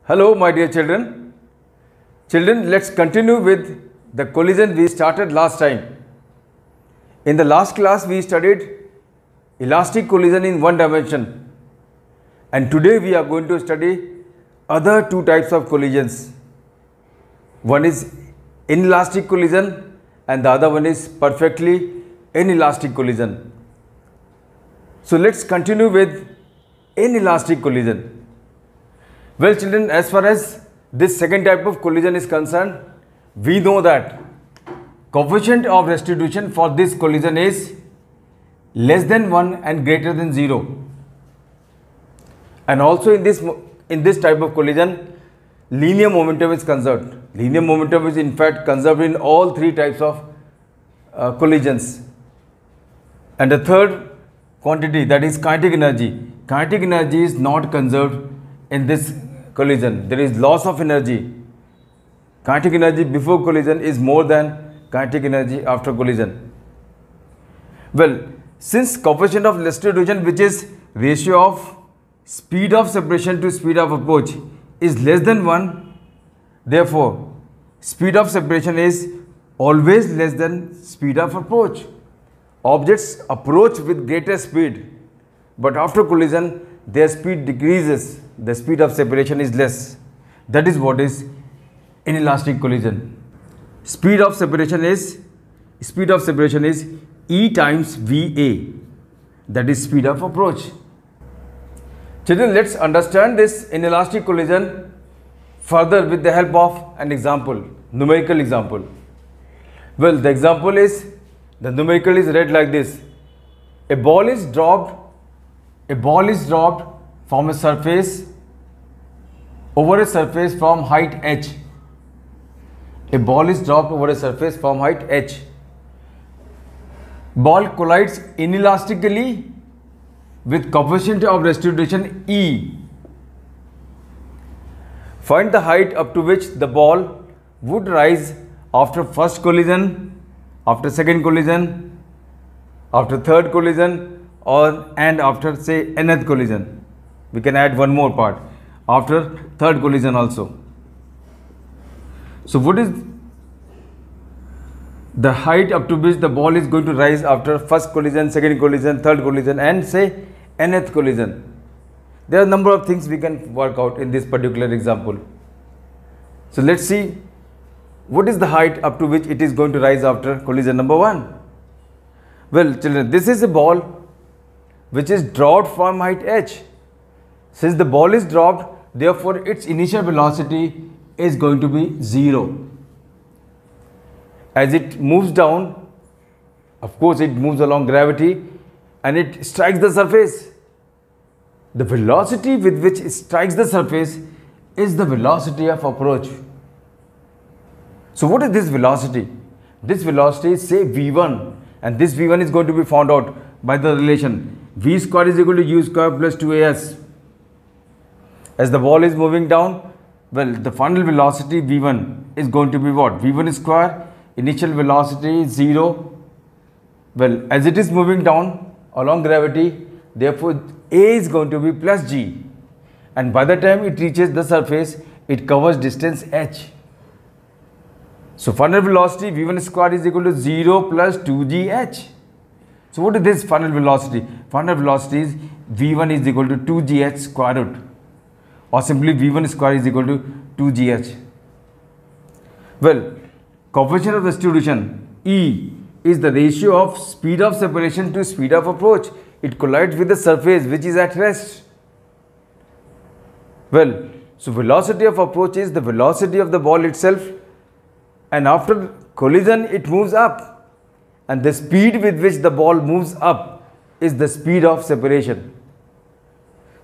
Hello, my dear children. Children, let's continue with the collision we started last time. In the last class, we studied elastic collision in one dimension. And today we are going to study other two types of collisions. One is inelastic collision and the other one is perfectly inelastic collision. So let's continue with inelastic collision. Well, children, as far as this second type of collision is concerned, we know that coefficient of restitution for this collision is less than 1 and greater than 0. And also in this type of collision, linear momentum is conserved. Linear momentum is in fact conserved in all three types of collisions. And the third quantity, that is kinetic energy. Kinetic energy is not conserved in this collision. There is loss of energy. Kinetic energy before collision is more than kinetic energy after collision. Well, since coefficient of restitution, which is ratio of speed of separation to speed of approach, is less than 1, therefore speed of separation is always less than speed of approach. Objects approach with greater speed, but after collision their speed decreases, the speed of separation is less. That is what is inelastic collision. Speed of separation is E times VA, that is speed of approach. Children, let's understand this inelastic collision further with the help of an example, numerical example. Well, the example is, the numerical is read like this. A ball is dropped from a surface over a surface from height h. A ball is dropped over a surface from height h. Ball collides inelastically with coefficient of restitution E. Find the height up to which the ball would rise after first collision, after second collision, after third collision, and after say nth collision. We can add one more part, after third collision also. So what is the height up to which the ball is going to rise after first collision, second collision, third collision, and say nth collision? There are a number of things we can work out in this particular example. So let's see what is the height up to which it is going to rise after collision number 1. Well, children, this is a ball which is dropped from height h. Since the ball is dropped, therefore its initial velocity is going to be 0. As it moves down, of course it moves along gravity and it strikes the surface. The velocity with which it strikes the surface is the velocity of approach. So what is this velocity? This velocity is say v1, and this v1 is going to be found out by the relation v square is equal to u square plus 2as. As the ball is moving down, well, the final velocity v1 is going to be what? v1 square, initial velocity is 0. Well, as it is moving down along gravity, therefore a is going to be plus g, and by the time it reaches the surface, it covers distance h. So final velocity v1 square is equal to 0 plus 2gh. So what is this final velocity? Final velocity is v1 is equal to 2gh square root, or simply v1 square is equal to 2gh. Well, coefficient of restitution E is the ratio of speed of separation to speed of approach. It collides with the surface which is at rest. Well, so velocity of approach is the velocity of the ball itself, and after collision it moves up, and the speed with which the ball moves up is the speed of separation.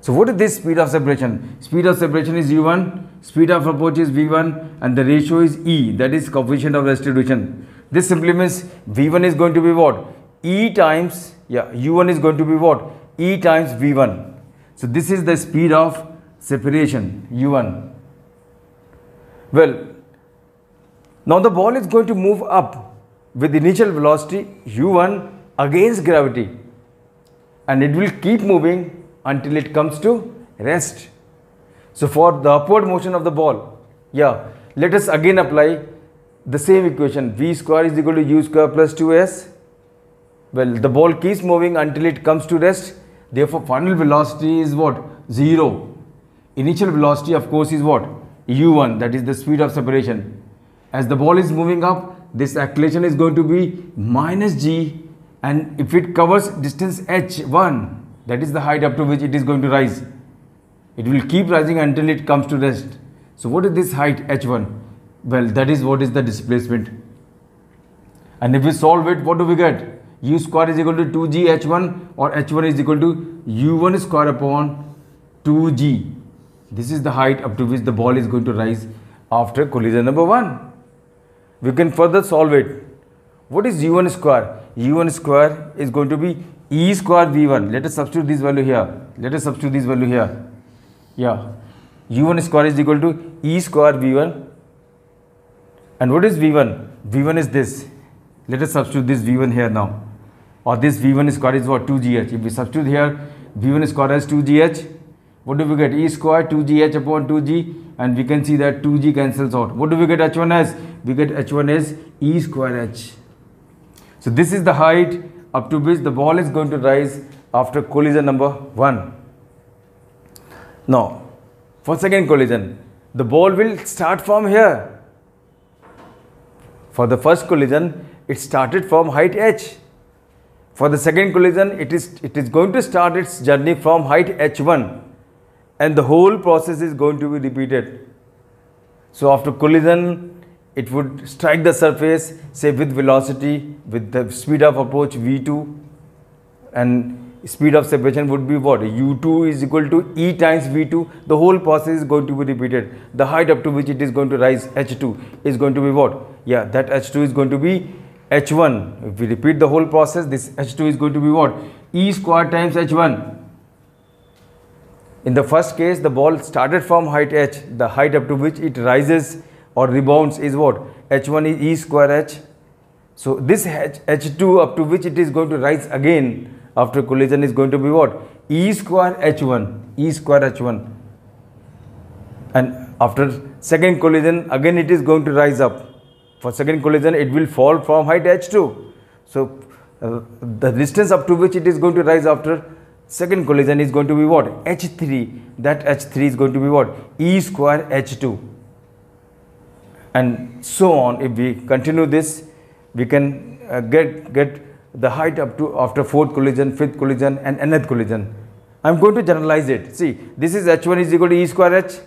So what is this speed of separation? Speed of separation is u1, speed of approach is v1, and the ratio is E, that is coefficient of restitution. This simply means v1 is going to be what? E times, u1 is going to be what? E times v1. So this is the speed of separation, u1. Well, now the ball is going to move up with initial velocity u1 against gravity, and it will keep moving until it comes to rest. So for the upward motion of the ball, yeah, let us again apply the same equation. V square is equal to u square plus 2s. Well, the ball keeps moving until it comes to rest. Therefore, final velocity is what? 0. Initial velocity, of course, is what? u1, that is the speed of separation. As the ball is moving up, this acceleration is going to be minus g, and if it covers distance h1, that is the height up to which it is going to rise. It will keep rising until it comes to rest. So what is this height h1? Well, that is what is the displacement. And if we solve it, what do we get? U square is equal to 2g h1, or h1 is equal to u1 square upon 2g. This is the height up to which the ball is going to rise after collision number 1. We can further solve it. What is u1 square? u1 square is going to be e square v1. Let us substitute this value here. Yeah. u1 square is equal to e square v1. And what is v1? v1 is this. Let us substitute this v1 here now. Or this v1 square is what? 2gh. If we substitute here v1 square as 2gh, what do we get? E square 2gh upon 2g, and we can see that 2g cancels out. What do we get h1 as? We get h1 as e square h. So this is the height up to which the ball is going to rise after collision number 1. Now, for second collision, the ball will start from here. For the first collision, it started from height h. For the second collision, it is going to start its journey from height h1, and the whole process is going to be repeated. So after collision, it would strike the surface, say with velocity, with the speed of approach v2, and speed of separation would be what? u2 is equal to e times v2. The whole process is going to be repeated. The height up to which it is going to rise, h2, is going to be what? Yeah, that h2 is going to be h1. If we repeat the whole process, this h2 is going to be what? E square times h1. In the first case, the ball started from height h. The height up to which it rises or rebounds is what? h1 is e square h. So this h2 up to which it is going to rise again after collision is going to be what? E square h1. E square h1. And after second collision, again it is going to rise up. For second collision, it will fall from height h2. So the distance up to which it is going to rise after second collision is going to be what? h3. That h3 is going to be what? E square h2. And so on. If we continue this, we can get the height up to after fourth collision, fifth collision, and nth collision. I am going to generalize it. See, this is h1 is equal to e square h.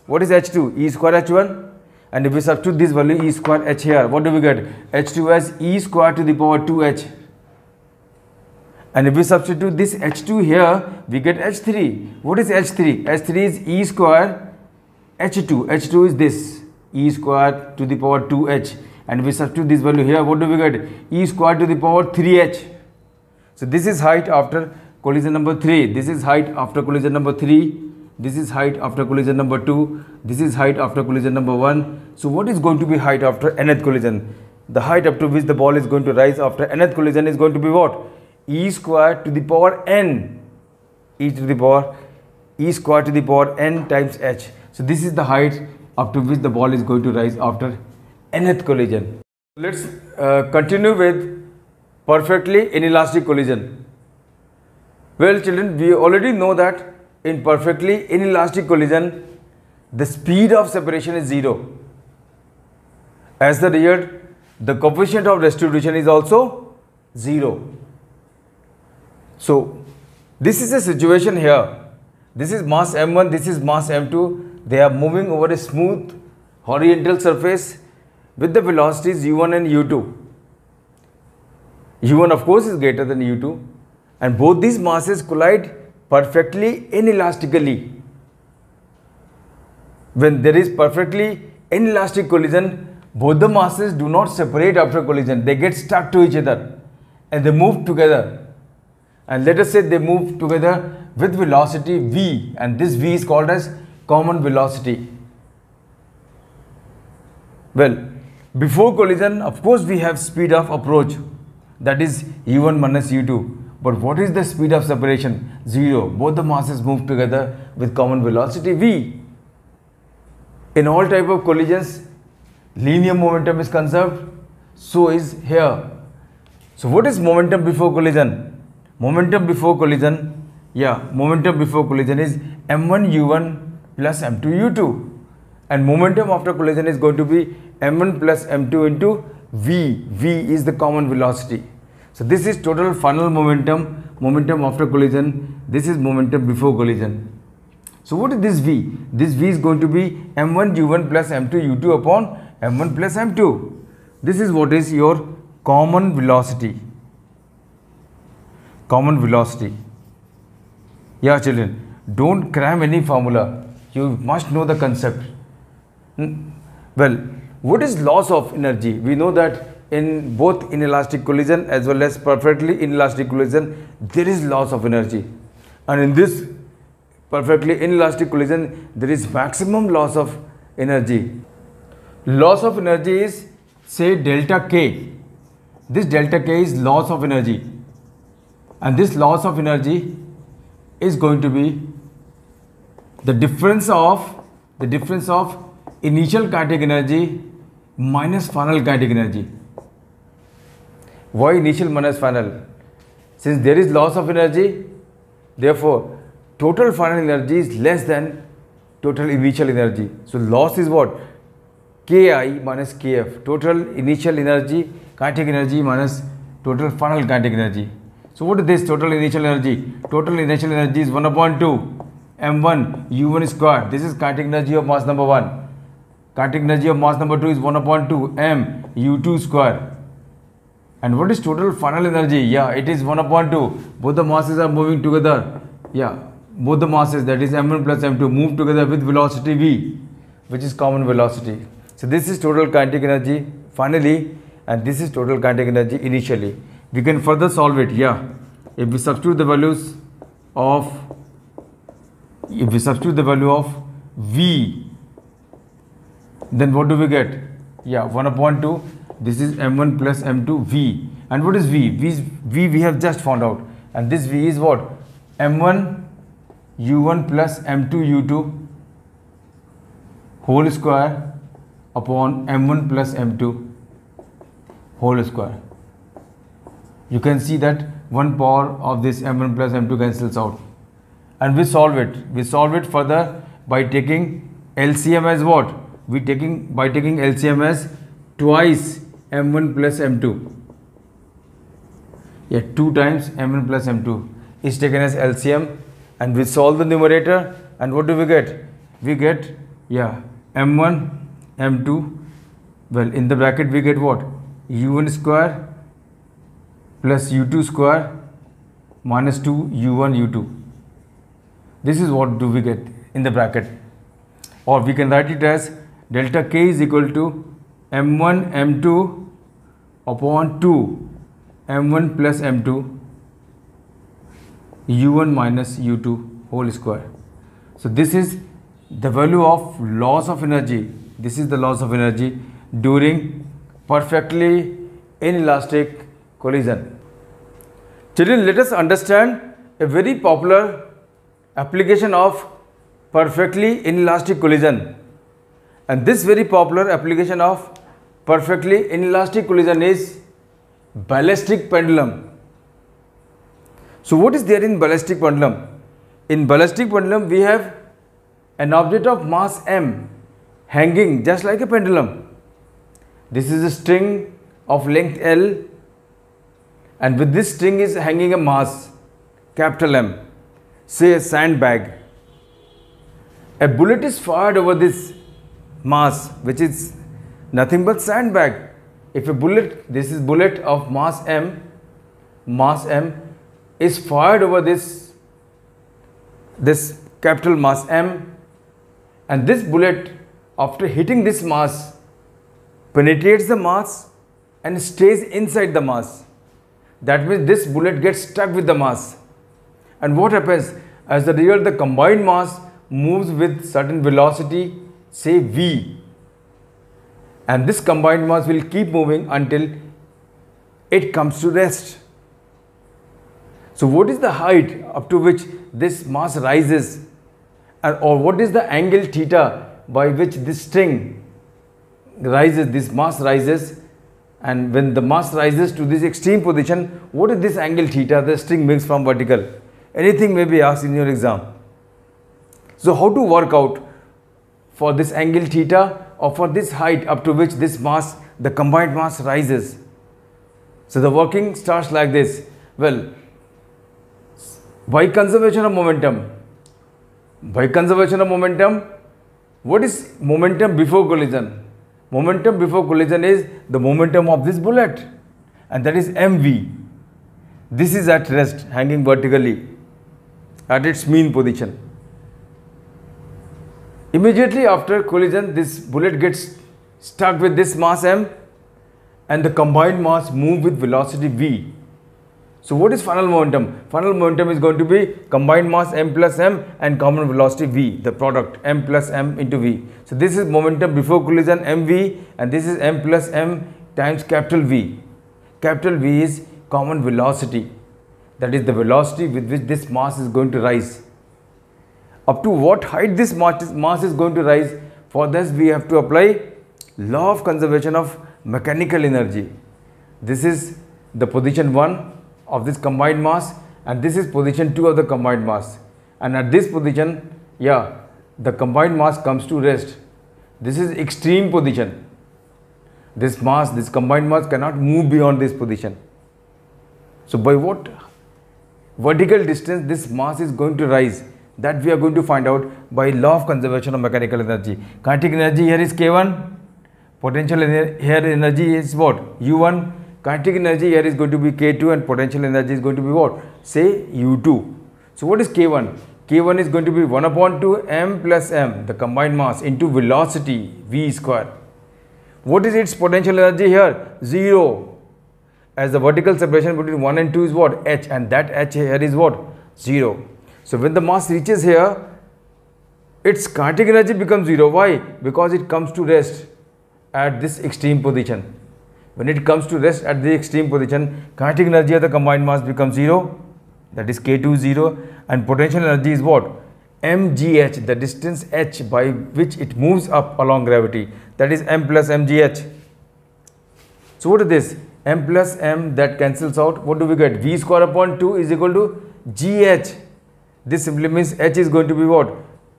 What is h2? E square h1. And if we substitute this value e square h here, what do we get? h2 as e square to the power 2h. And if we substitute this h2 here, we get h3. What is h3? h3 is e square h2. h2 is this, e square to the power 2h. And if we substitute this value here, what do we get? E square to the power 3h. So this is height after collision number 3. This is height after collision number 3. This is height after collision number 2. This is height after collision number 1. So what is going to be height after nth collision? The height up to which the ball is going to rise after nth collision is going to be what? E square to the power n. E square to the power n times h. So this is the height up to which the ball is going to rise after nth collision. Let's continue with perfectly inelastic collision. Well, children, we already know that in perfectly inelastic collision, the speed of separation is 0. As the result, the coefficient of restitution is also 0. So this is a situation here. This is mass m1, this is mass m2. They are moving over a smooth horizontal surface with the velocities u1 and u2. u1 of course is greater than u2, and both these masses collide perfectly inelastically. When there is perfectly inelastic collision, both the masses do not separate after collision. They get stuck to each other and they move together. And let us say they move together with velocity v, and this v is called as common velocity. Well, before collision, of course, we have speed of approach, that is u1 minus u2. But what is the speed of separation? 0. Both the masses move together with common velocity v. In all type of collisions, linear momentum is conserved. So is here. So what is momentum before collision? Momentum before collision, momentum before collision is m1 u1 plus m2 u2, and momentum after collision is going to be m1 plus m2 into v. V is the common velocity. So this is total final momentum after collision. This is momentum before collision. So what is this v? This v is going to be m1 u1 plus m2 u2 upon m1 plus m2. This is what is your common velocity. Common velocity. Yeah, children, don't cram any formula. You must know the concept. Well, what is loss of energy? We know that in both inelastic collision as well as perfectly inelastic collision, there is loss of energy. And in this perfectly inelastic collision, there is maximum loss of energy. Loss of energy is, say, delta K. This delta K is loss of energy. And this loss of energy is going to be the difference of initial kinetic energy minus final kinetic energy. Why initial minus final? Since there is loss of energy, therefore total final energy is less than total initial energy. So loss is what? Ki minus Kf. Total initial energy, kinetic energy minus total final kinetic energy. So what is this total initial energy? Total initial energy is 1 upon 2 m1 u1 square. This is kinetic energy of mass number 1. Kinetic energy of mass number 2 is 1 upon 2 m u2 square. And what is total final energy? Yeah, it is 1 upon 2. Both the masses are moving together. Yeah, both the masses, that is m1 plus m2, move together with velocity v, which is common velocity. So this is total kinetic energy finally, and this is total kinetic energy initially. We can further solve it. Yeah, if we substitute the values of v, then what do we get? Yeah, 1 upon 2. This is m1 plus m2 v. And what is v? V we have just found out. And this v is what? m1 u1 plus m2 u2 whole square upon m1 plus m2 whole square. You can see that one power of this m1 plus m2 cancels out. And we solve it. We solve it further by taking LCM as what? By taking LCM as twice m1 plus m2. Yeah, 2 times m1 plus m2 is taken as LCM, and we solve the numerator, and what do we get? We get, m1 m2, well, in the bracket we get what? u1 square plus u2 square minus 2 u1 u2. This is what do we get in the bracket. Or we can write it as delta K is equal to m1 m2 upon 2 m1 plus m2 u1 minus u2 whole square. So this is the value of loss of energy. This is the loss of energy during perfectly inelastic collision. Children, let us understand a very popular application of perfectly inelastic collision. And this very popular application of perfectly inelastic collision is ballistic pendulum. So what is there in ballistic pendulum? In ballistic pendulum we have an object of mass m hanging just like a pendulum. This is a string of length L, and with this string is hanging a mass capital M, say a sandbag. A bullet is fired over this mass, which is nothing but sandbag. If a bullet, this is bullet of mass m is fired over this capital mass M, and this bullet, after hitting this mass, penetrates the mass and stays inside the mass. That means this bullet gets stuck with the mass. And what happens? As the result, the combined mass moves with certain velocity, say v, and this combined mass will keep moving until it comes to rest. So what is the height up to which this mass rises, or what is the angle theta by which this string rises, this mass rises, and when the mass rises to this extreme position, what is this angle theta the string makes from vertical? Anything may be asked in your exam. So how to work out for this angle theta or for this height up to which this mass, the combined mass rises? So the working starts like this. Well, by conservation of momentum, what is momentum before collision? Momentum before collision is the momentum of this bullet, and that is mv. This is at rest, hanging vertically at its mean position. Immediately after collision, this bullet gets stuck with this mass m, and the combined mass move with velocity v. So what is final momentum? Final momentum is going to be combined mass m plus m and common velocity v, the product m plus m into v. So this is momentum before collision mv, and this is m plus m times capital V. Capital V is common velocity, that is the velocity with which this mass is going to rise. Up to what height this mass is going to rise, for this we have to apply law of conservation of mechanical energy. This is the position 1 of this combined mass, and this is position 2 of the combined mass, and at this position, the combined mass comes to rest. This is extreme position. This combined mass cannot move beyond this position. So by what vertical distance this mass is going to rise, that we are going to find out by law of conservation of mechanical energy. Kinetic energy here is K1, potential here energy is what? U1. Kinetic energy here is going to be K2, and potential energy is going to be what? Say U2. So what is K1? K1 is going to be 1 upon 2 m plus m, the combined mass, into velocity v square. What is its potential energy here? 0. As the vertical separation between 1 and 2 is what? H, and that H here is what? 0. So when the mass reaches here, its kinetic energy becomes 0. Why? Because it comes to rest at this extreme position. When it comes to rest at the extreme position, kinetic energy of the combined mass becomes 0, that is K2 0, and potential energy is what? mgh, the distance h by which it moves up along gravity, that is m plus mgh. So what is this? M plus m, that cancels out. What do we get? V square upon 2 is equal to gh. This simply means h is going to be what?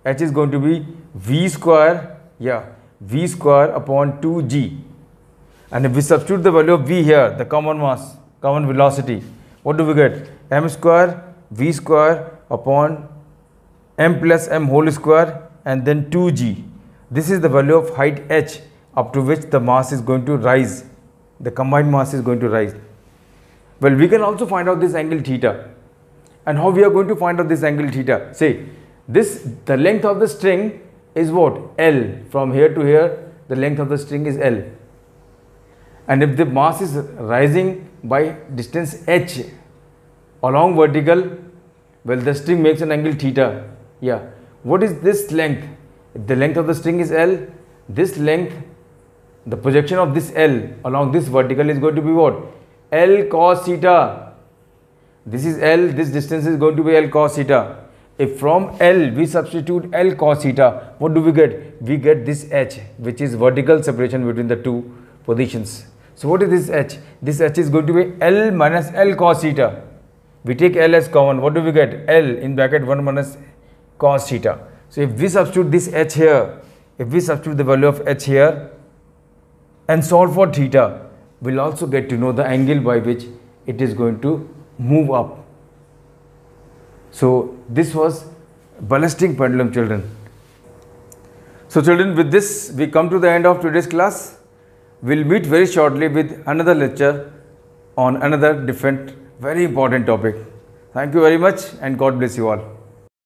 H is going to be v square, v square upon 2g. And if we substitute the value of v here, the common mass, common velocity, what do we get? M square v square upon m plus m whole square, and then 2g. This is the value of height h up to which the mass is going to rise, the combined mass is going to rise. Well, we can also find out this angle theta. And how we are going to find out this angle theta? Say, the length of the string is what? L. From here to here, the length of the string is L. And if the mass is rising by distance h along vertical, well, the string makes an angle theta. What is this length? The length of the string is L. This length, the projection of this L along this vertical is going to be what? L cos theta. This is L, this distance is going to be L cos theta. If from L we substitute L cos theta, what do we get? We get this H, which is vertical separation between the two positions. So what is this H? This H is going to be L minus L cos theta. We take L as common. What do we get? L in bracket 1 minus cos theta. So if we substitute this H here, if we substitute the value of H here and solve for theta, we'll also get to know the angle by which it is going to move up. So this was ballasting pendulum, children. So children, with this we come to the end of today's class. We'll meet very shortly with another lecture on another different very important topic. Thank you very much, and God bless you all.